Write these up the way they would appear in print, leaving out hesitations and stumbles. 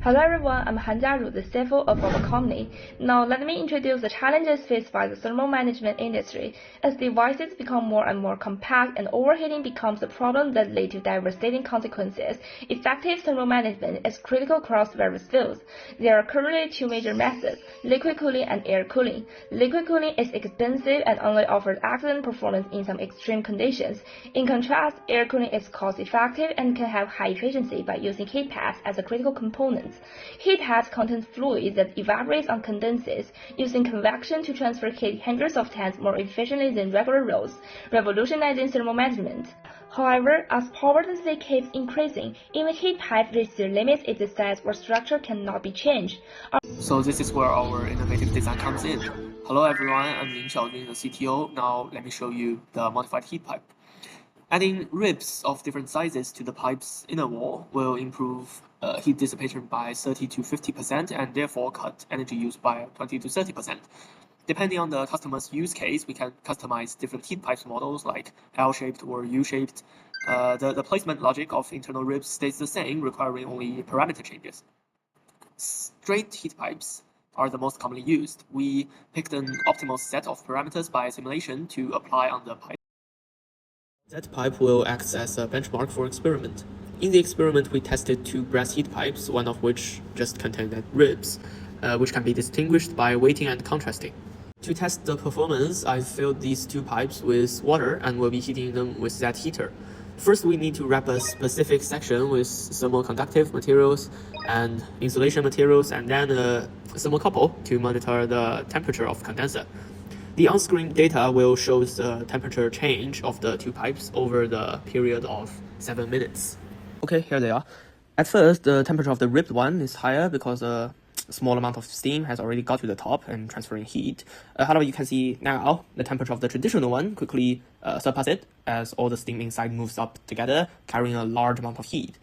Hello everyone, I'm Han Jiaru, the CFO of our company. Now let me introduce the challenges faced by the thermal management industry. As devices become more and more compact and overheating becomes a problem that leads to devastating consequences, effective thermal management is critical across various fields. There are currently two major methods, liquid cooling and air cooling. Liquid cooling is expensive and only offers excellent performance in some extreme conditions. In contrast, air cooling is cost-effective and can have high efficiency by using heat pads as a critical component. Heat pads contain fluid that evaporates and condenses, using convection to transfer heat hundreds of times more efficiently than regular rods, revolutionizing thermal management. However, as power density keeps increasing, even heat pipes reach their limits if the size or structure cannot be changed. So this is where our innovative design comes in. Hello everyone, I'm Lin Xiaojun, the CTO. Now let me show you the modified heat pipe. Adding ribs of different sizes to the pipe's inner wall will improve heat dissipation by 30 to 50% and therefore cut energy use by 20 to 30%. Depending on the customer's use case, we can customize different heat pipes models like L-shaped or U-shaped. The placement logic of internal ribs stays the same, requiring only parameter changes. Straight heat pipes are the most commonly used. We picked an optimal set of parameters by simulation to apply on the pipe. That pipe will act as a benchmark for experiment. In the experiment, we tested two brass heat pipes, one of which just contained ribs, which can be distinguished by weighting and contrasting. To test the performance, I filled these two pipes with water and will be heating them with that heater. First, we need to wrap a specific section with thermoconductive materials and insulation materials, and then a thermocouple to monitor the temperature of condenser. The on-screen data will show the temperature change of the two pipes over the period of 7 minutes. Okay, here they are. At first, the temperature of the ribbed one is higher because a small amount of steam has already got to the top and transferring heat. However, you can see now the temperature of the traditional one quickly surpasses it as all the steam inside moves up together, carrying a large amount of heat.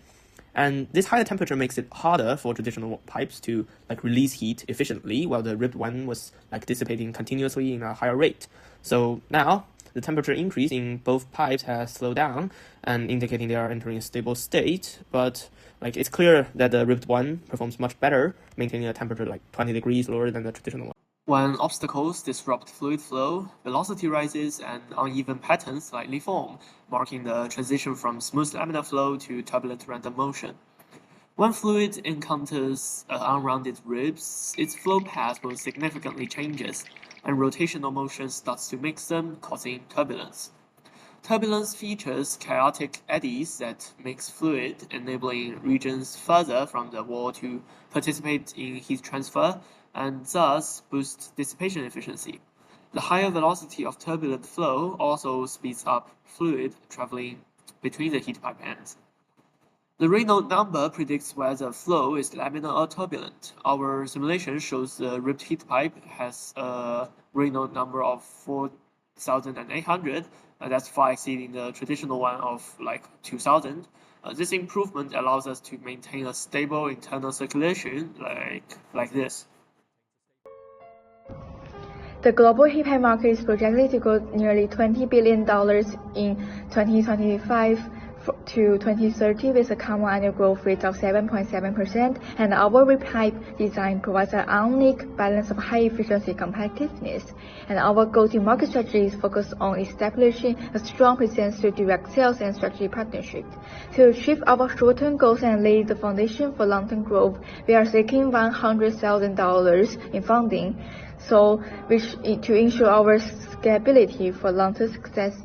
And this higher temperature makes it harder for traditional pipes to release heat efficiently, while the ribbed one was dissipating continuously in a higher rate. So now the temperature increase in both pipes has slowed down and indicating they are entering a stable state, but it's clear that the ribbed one performs much better, maintaining a temperature 20 degrees lower than the traditional one. When obstacles disrupt fluid flow, velocity rises and uneven patterns slightly form, marking the transition from smooth laminar flow to turbulent random motion. When fluid encounters unrounded ribs, its flow path will significantly changes, and rotational motion starts to mix them, causing turbulence. Turbulence features chaotic eddies that mix fluid, enabling regions further from the wall to participate in heat transfer, and thus boost dissipation efficiency. The higher velocity of turbulent flow also speeds up fluid traveling between the heat pipe ends. The Reynolds number predicts whether flow is laminar or turbulent. Our simulation shows the ribbed heat pipe has a Reynolds number of 4,800. That's far exceeding the traditional one of 2,000. This improvement allows us to maintain a stable internal circulation like this. The global heat pipe market is projected to grow nearly $20 billion in 2025 to 2030 with a common annual growth rate of 7.7%, and our rib pipe design provides a unique balance of high efficiency competitiveness. And our go-to-market strategy is focused on establishing a strong presence through direct sales and strategic partnerships. To achieve our short-term goals and lay the foundation for long-term growth, we are seeking $100,000 in funding, to ensure our scalability for long-term success.